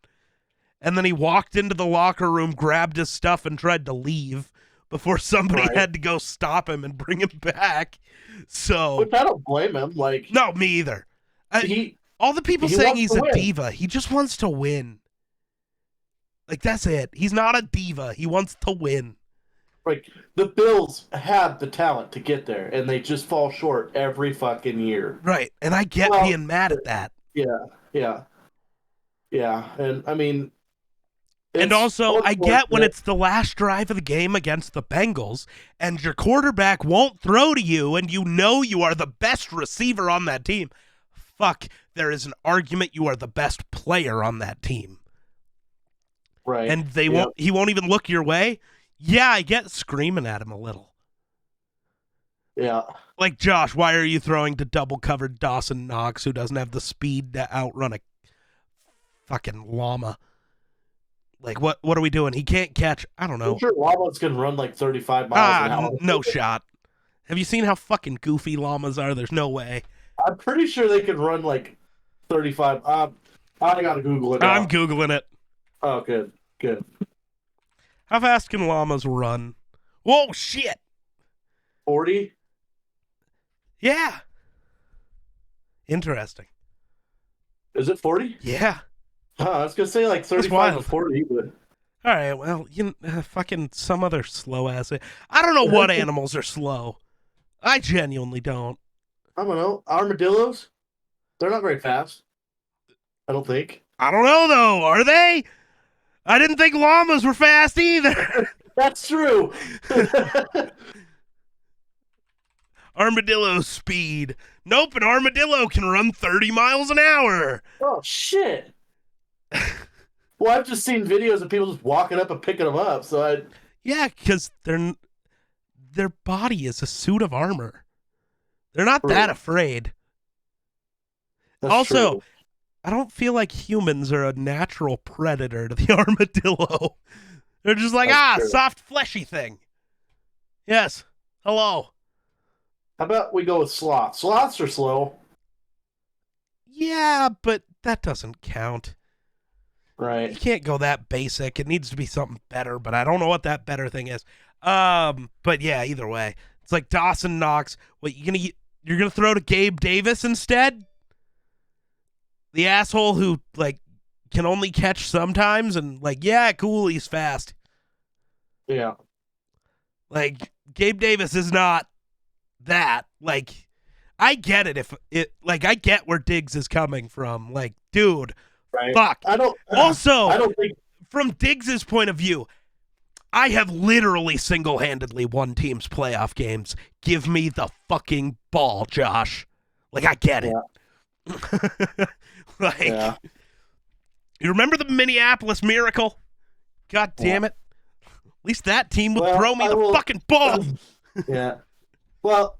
And then he walked into the locker room, grabbed his stuff, and tried to leave before somebody had to go stop him and bring him back. So, Which I don't blame him. No, me either. All the people saying he's a diva, he just wants to win. That's it. He's not a diva. He wants to win. The Bills have the talent to get there, and they just fall short every fucking year. Right, and I get being mad at that. Yeah. And I mean, and also, I get when it's the last drive of the game against the Bengals, and your quarterback won't throw to you, and you know you are the best receiver on that team. Fuck, there is an argument you are the best player on that team. Right. And he won't even look your way. Yeah, I get screaming at him a little. Yeah. Josh, why are you throwing to double-covered Dawson Knox, who doesn't have the speed to outrun a fucking llama? Like, what are we doing? He can't catch, I don't I'm know. sure llamas can run like 35 miles an hour. No shot. Have you seen how fucking goofy llamas are? There's no way. I'm pretty sure they can run like 35. I gotta Google it I'm now. Googling it. Oh, good, good. How fast can llamas run? Whoa, shit. 40? Yeah. Interesting. Is it 40? Yeah. I was gonna say like 35 to 40, but All right, well, fucking some other slow ass. I don't know what animals are slow. I genuinely don't. I don't know. Armadillos? They're not very fast. I don't think. I don't know though. Are they? I didn't think llamas were fast either. That's true. Armadillo speed. Nope, an armadillo can run 30 miles an hour. Oh shit. Well, I've just seen videos of people just walking up and picking them up. So Yeah, because their body is a suit of armor. They're not True. that afraid. that's Also, true. I don't feel like humans are a natural predator to the armadillo. They're just like, That's true. soft, fleshy thing. Yes. Hello. How about we go with sloths? Sloths are slow, Yeah, but that doesn't count. You right? can't go that basic. It needs to be something better, but I don't know what that better thing is. But yeah, either way. It's like Dawson Knox. What, you're gonna throw to Gabe Davis instead? The asshole who like can only catch sometimes and like, yeah, cool, he's fast. Yeah. Like Gabe Davis is not that. Like I get it if it like I get where Diggs is coming from. Like, dude, Right. fuck. I don't. Also, I don't think. from Diggs's point of view, I have literally single-handedly won teams' playoff games. Give me the fucking ball, Josh. Like I get it. Like, Yeah. you remember the Minneapolis Miracle? God damn it. At least that team would throw me the fucking ball. Yeah. Well,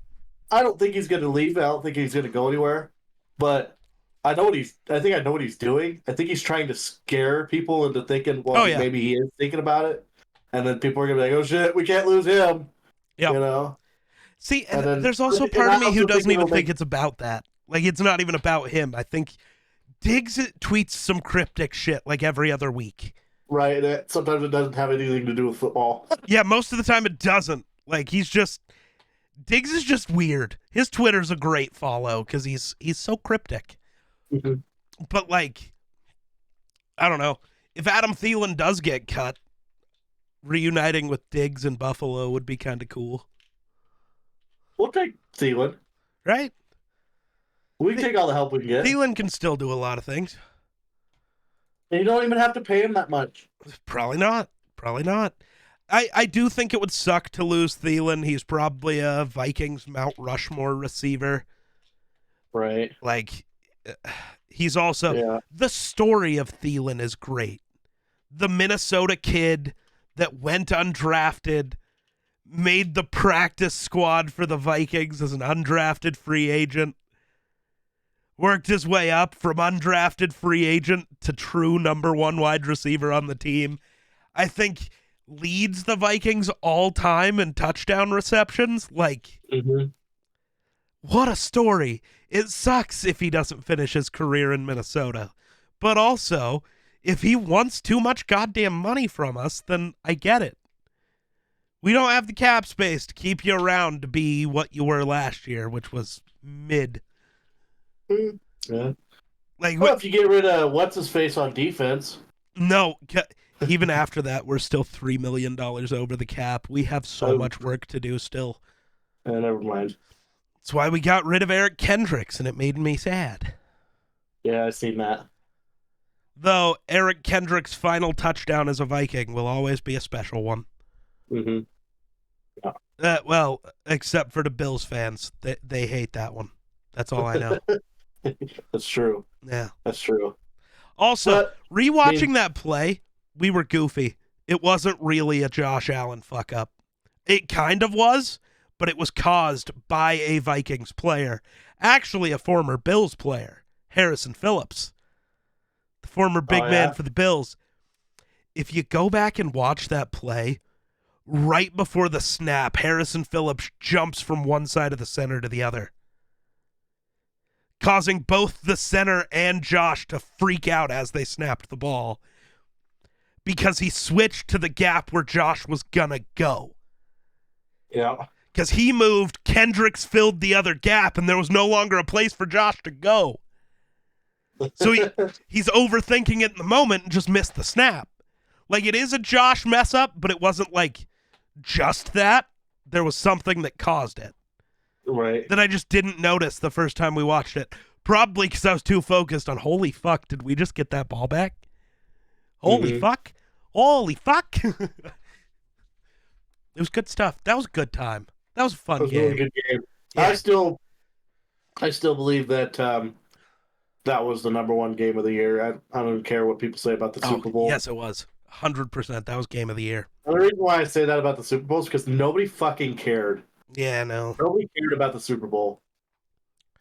I don't think he's going to leave. I don't think he's going to go anywhere. But I think I know what he's doing. I think he's trying to scare people into thinking, well, Oh, yeah. maybe he is thinking about it. And then people are going to be like, oh shit, we can't lose him. Yep. You know? See, and then- there's also and part I of me who also doesn't think even it'll think make- it's about that. Like, it's not even about him. I think Diggs tweets some cryptic shit like every other week. Right. Sometimes it doesn't have anything to do with football. Yeah, most of the time it doesn't. Like, Diggs is just weird. His Twitter's a great follow because he's so cryptic. Mhm. But, like, I don't know. If Adam Thielen does get cut, reuniting with Diggs in Buffalo would be kind of cool. We'll take Thielen. Right? We can take all the help we can get. Thielen can still do a lot of things. And you don't even have to pay him that much. Probably not. Probably not. I do think it would suck to lose Thielen. He's probably a Vikings Mount Rushmore receiver. Right. Like, he's also... Yeah. The story of Thielen is great. The Minnesota kid that went undrafted, made the practice squad for the Vikings as an undrafted free agent, worked his way up from undrafted free agent to true number one wide receiver on the team. I think leads the Vikings all time in touchdown receptions. Like, what a story. It sucks if he doesn't finish his career in Minnesota. But also, if he wants too much goddamn money from us, then I get it. We don't have the cap space to keep you around to be what you were last year, which was mid. Yeah. Like, Well, if you get rid of what's his face on defense. No, even after that, we're still $3 million over the cap. We have so much work to do still. Never mind. That's why we got rid of Eric Kendricks, and it made me sad. Yeah, I've seen that. Though Eric Kendricks' final touchdown as a Viking will always be a special one. Mm-hmm. Well, except for the Bills fans. They hate that one. That's all I know. That's true. Yeah. That's true. Also, rewatching that play, we were goofy. It wasn't really a Josh Allen fuck up. It kind of was, but it was caused by a Vikings player. Actually, a former Bills player, Harrison Phillips. The former big man for the Bills. if you go back and watch that play, right before the snap, Harrison Phillips jumps from one side of the center to the other, causing both the center and Josh to freak out as they snapped the ball because he switched to the gap where Josh was gonna go. Yeah. Because he moved, Kendricks filled the other gap, and there was no longer a place for Josh to go. So he's overthinking it in the moment and just missed the snap. Like, it is a Josh mess up, but it wasn't like just that. There was something that caused it. Right. That I just didn't notice the first time we watched it. Probably because I was too focused on, holy fuck, did we just get that ball back? Holy fuck. Holy fuck. It was good stuff. That was a good time. That was a fun game. Really good game. Yeah. I still believe that that was the number one game of the year. I don't care what people say about the Super Bowl. Yes, it was. 100%. That was game of the year. And the reason why I say that about the Super Bowl is because nobody fucking cared. Yeah, no. Nobody cared about the Super Bowl.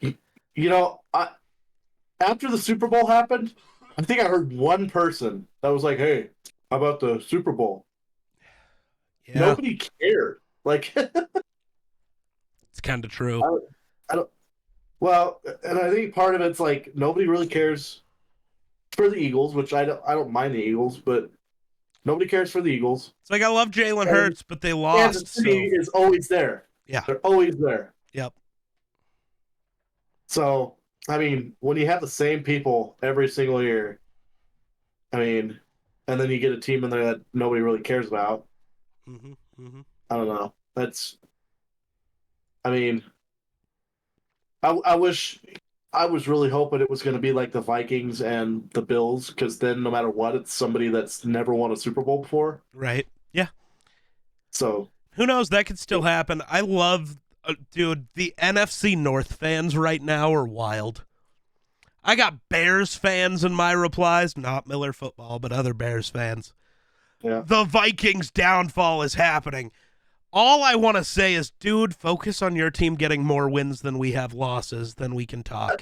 After the Super Bowl happened, I think I heard one person that was like, "Hey, how about the Super Bowl?" Yeah. Nobody cared. Like, it's kind of true. I don't. Well, and I think part of it's like nobody really cares for the Eagles, which I don't mind the Eagles, but nobody cares for the Eagles. It's like I love Jalen Hurts, but they lost. Kansas City is always there. Yeah, they're always there. Yep. So, I mean, when you have the same people every single year, I mean, and then you get a team in there that nobody really cares about. I don't know. I mean, I wish, I was really hoping it was going to be like the Vikings and the Bills, because then no matter what, it's somebody that's never won a Super Bowl before. Right. Yeah. So who knows? That could still happen. I love, dude, the NFC North fans right now are wild. I got Bears fans in my replies, not Miller football, but other Bears fans. Yeah. The Vikings' downfall is happening. All I want to say is, dude, focus on your team getting more wins than we have losses, then we can talk.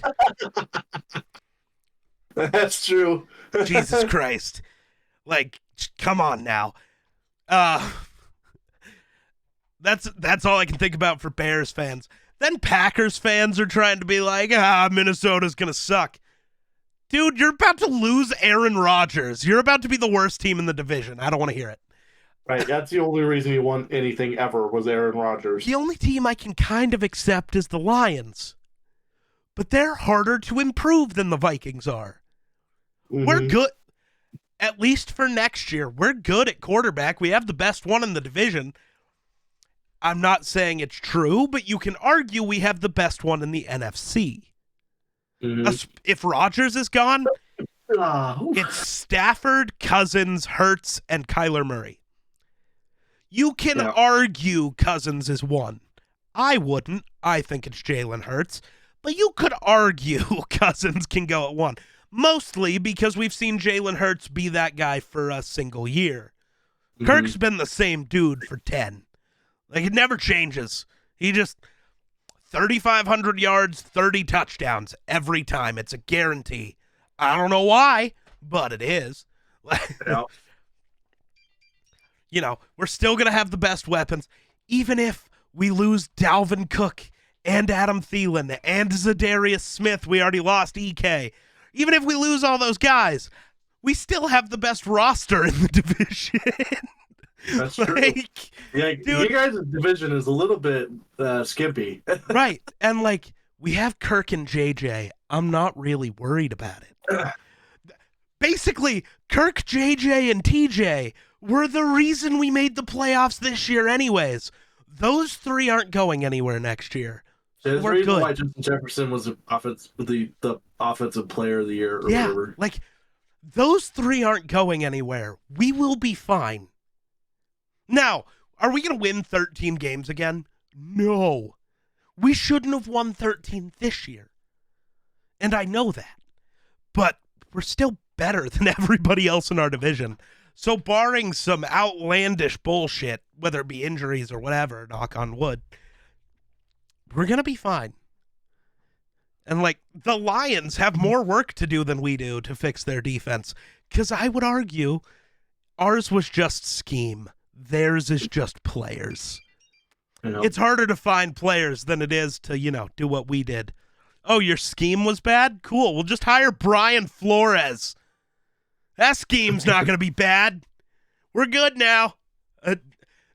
That's true. Jesus Christ. Like, come on now. That's all I can think about for Bears fans. Then Packers fans are trying to be like, Minnesota's going to suck. Dude, you're about to lose Aaron Rodgers. You're about to be the worst team in the division. I don't want to hear it. Right, that's the only reason he won anything ever was Aaron Rodgers. The only team I can kind of accept is the Lions. But they're harder to improve than the Vikings are. Mm-hmm. We're good, at least for next year. We're good at quarterback. We have the best one in the division. I'm not saying it's true, but you can argue we have the best one in the NFC. Mm-hmm. If Rodgers is gone, it's Stafford, Cousins, Hurts, and Kyler Murray. You can argue Cousins is one. I wouldn't. I think it's Jalen Hurts. But you could argue Cousins can go at one. Mostly because we've seen Jalen Hurts be that guy for a single year. Mm-hmm. Kirk's been the same dude for 10. Like, it never changes. He just 3,500 yards, 30 touchdowns every time. It's a guarantee. I don't know why, but it is. You know, we're still going to have the best weapons, even if we lose Dalvin Cook and Adam Thielen and Zadarius Smith. We already lost EK. Even if we lose all those guys, we still have the best roster in the division. That's true. Yeah, dude, you guys' division is a little bit skimpy. Right. And, like, we have Kirk and JJ. I'm not really worried about it. Basically, Kirk, JJ, and TJ were the reason we made the playoffs this year anyways. Those three aren't going anywhere next year. So we're good. Why Justin Jefferson was the offensive player of the year or whatever. Like, those three aren't going anywhere. We will be fine. Now, are we going to win 13 games again? No. We shouldn't have won 13 this year. And I know that. But we're still better than everybody else in our division. So barring some outlandish bullshit, whether it be injuries or whatever, knock on wood, we're going to be fine. And, like, the Lions have more work to do than we do to fix their defense. Because I would argue, Ours was just scheme. Theirs is just players. You know, It's harder to find players than it is to, do what we did. Oh, your scheme was bad? Cool. We'll just hire Brian Flores. That scheme's not going to be bad. We're good now.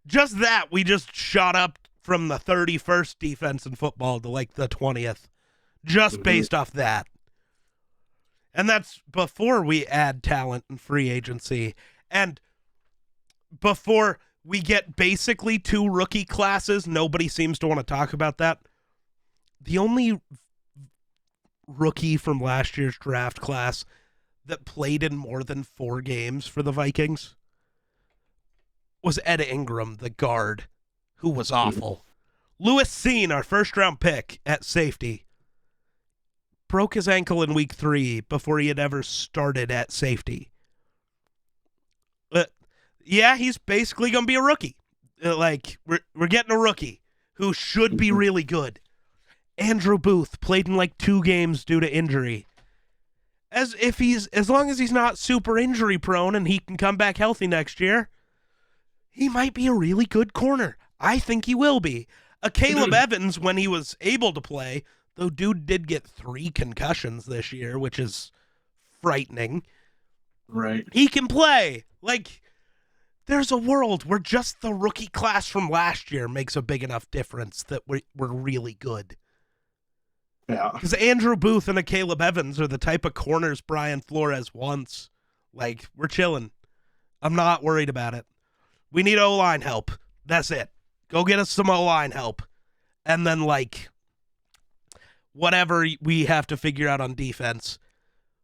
Just that, we just shot up from the 31st defense in football to like the 20th. Just based off that. And that's before we add talent and free agency. And before we get basically 2 rookie classes. Nobody seems to want to talk about that. The only rookie from last year's draft class that played in more than 4 games for the Vikings was Ed Ingram, the guard, who was awful. Lewis Cine, our first-round pick at safety, broke his ankle in week 3 before he had ever started at safety. Yeah, he's basically going to be a rookie. We're getting a rookie who should be really good. Andrew Booth played in like 2 games due to injury. As long as he's not super injury prone and he can come back healthy next year, he might be a really good corner. I think he will be. Caleb Evans, when he was able to play, though dude did get 3 concussions this year, which is frightening. Right. He can play. There's a world where just the rookie class from last year makes a big enough difference that we're really good. Yeah. Because Andrew Booth and Caleb Evans are the type of corners Brian Flores wants. We're chilling. I'm not worried about it. We need O-line help. That's it. Go get us some O-line help. And then, whatever we have to figure out on defense,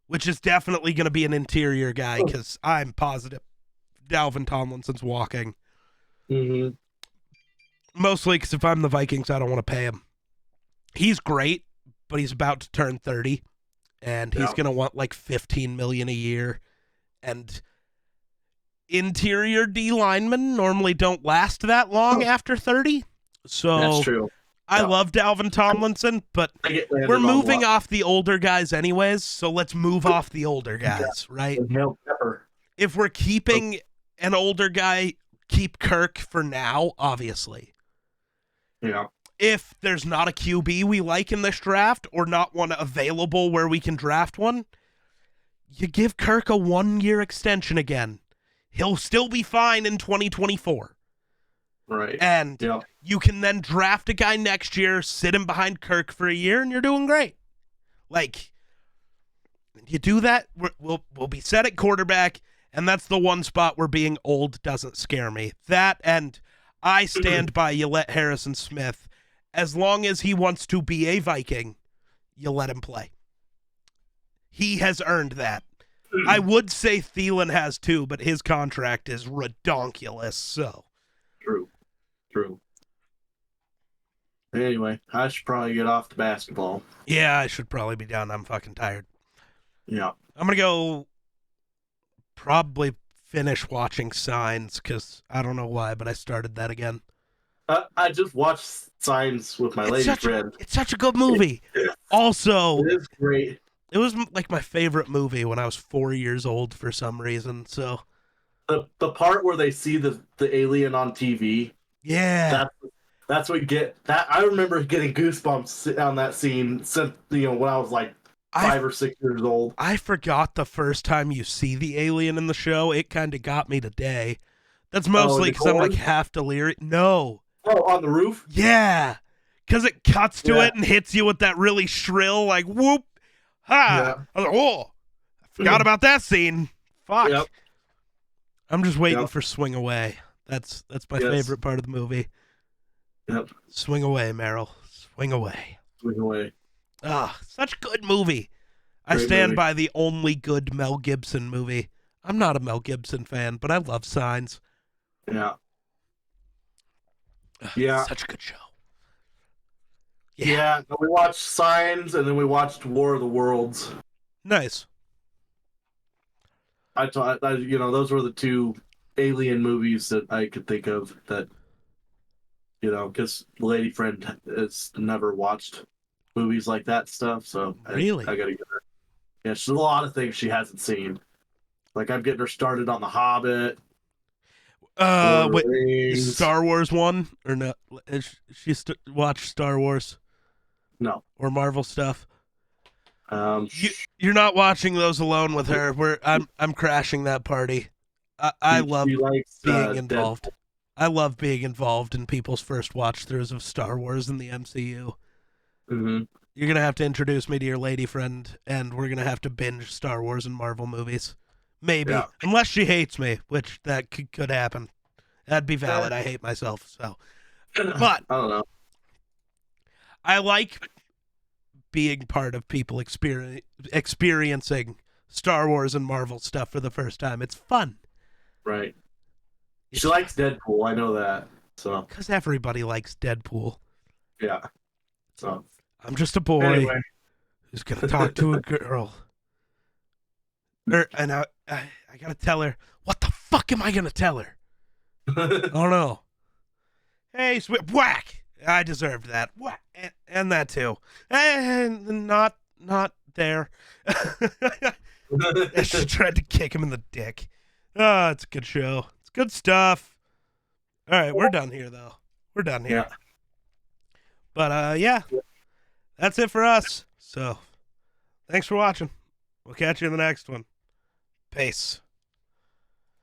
which is definitely going to be an interior guy because I'm positive Dalvin Tomlinson's walking. Mm-hmm. Mostly because if I'm the Vikings, I don't want to pay him. He's great, but he's about to turn 30, and he's going to want $15 million a year. And interior D linemen normally don't last that long after 30. So that's true. I love Dalvin Tomlinson, but we're moving off the older guys anyways, so let's move off the older guys, right? If we're keeping an older guy, keep Kirk for now, obviously. Yeah. If there's not a QB we like in this draft or not one available where we can draft one, you give Kirk a 1-year extension again. He'll still be fine in 2024. Right. And you can then draft a guy next year, sit him behind Kirk for a year, and you're doing great. You do that, we'll be set at quarterback, and that's the one spot where being old doesn't scare me. That, and I stand by you let Harrison Smith. As long as he wants to be a Viking, you let him play. He has earned that. I would say Thielen has too, but his contract is redonkulous, so. True. Anyway, I should probably get off to basketball. Yeah, I should probably be done. I'm fucking tired. Yeah. I'm going to go probably finish watching Signs, because I don't know why, but I started that again. I just watched Signs with my lady friend. It's such a good movie. Also, it is great. It was my favorite movie when I was 4 years old for some reason. So the part where they see the alien on TV. Yeah. That's what get that. I remember getting goosebumps on that scene since when I was 5 or 6 years old. I forgot the first time you see the alien in the show. It kind of got me today. That's mostly because I'm half delirious. No. Oh, on the roof? Yeah. Because it cuts to it and hits you with that really shrill, whoop. Ha! Yeah. I was I forgot about that scene. Fuck. Yep. I'm just waiting for Swing Away. That's my favorite part of the movie. Yep. Swing away, Meryl. Swing away. Swing away. Ah, such a good movie. I stand by the only good Mel Gibson movie. I'm not a Mel Gibson fan, but I love Signs. Yeah. Such a good show. Yeah. We watched Signs, and then we watched War of the Worlds. Nice. I those were the 2 alien movies that I could think of that, because the lady friend has never watched movies like that stuff, so really? I gotta get her. Yeah, there's a lot of things she hasn't seen. I'm getting her started on The Hobbit, Lord of the Wait, the Rings. Star Wars one or no? She watched Star Wars No. or Marvel stuff. You She, you're not watching those alone with her. I'm crashing that party. I love she likes being Deadpool. involved. I love being involved in people's first watch throughs of Star Wars and the MCU. Hmm. You're gonna have to introduce me to your lady friend, and we're gonna have to binge Star Wars and Marvel movies. Maybe, Yeah. unless she hates me, which that could happen. That'd be Eh, valid. I hate myself, so. I But don't know. I like being part of people experiencing Star Wars and Marvel stuff for the first time. It's fun. Right. She It's likes Deadpool. I know that. So because everybody likes Deadpool. yeah. So I'm just a boy anyway. who's gonna talk to a girl, and I gotta tell her what the fuck am I gonna tell her? Oh no! Hey, whack! I deserved that. Whack, and that too, and not there. She tried to kick him in the dick. Oh, it's a good show. It's good stuff. All right, we're done here though. We're done here. Yeah. But yeah, that's it for us. So, thanks for watching. We'll catch you in the next one. Peace.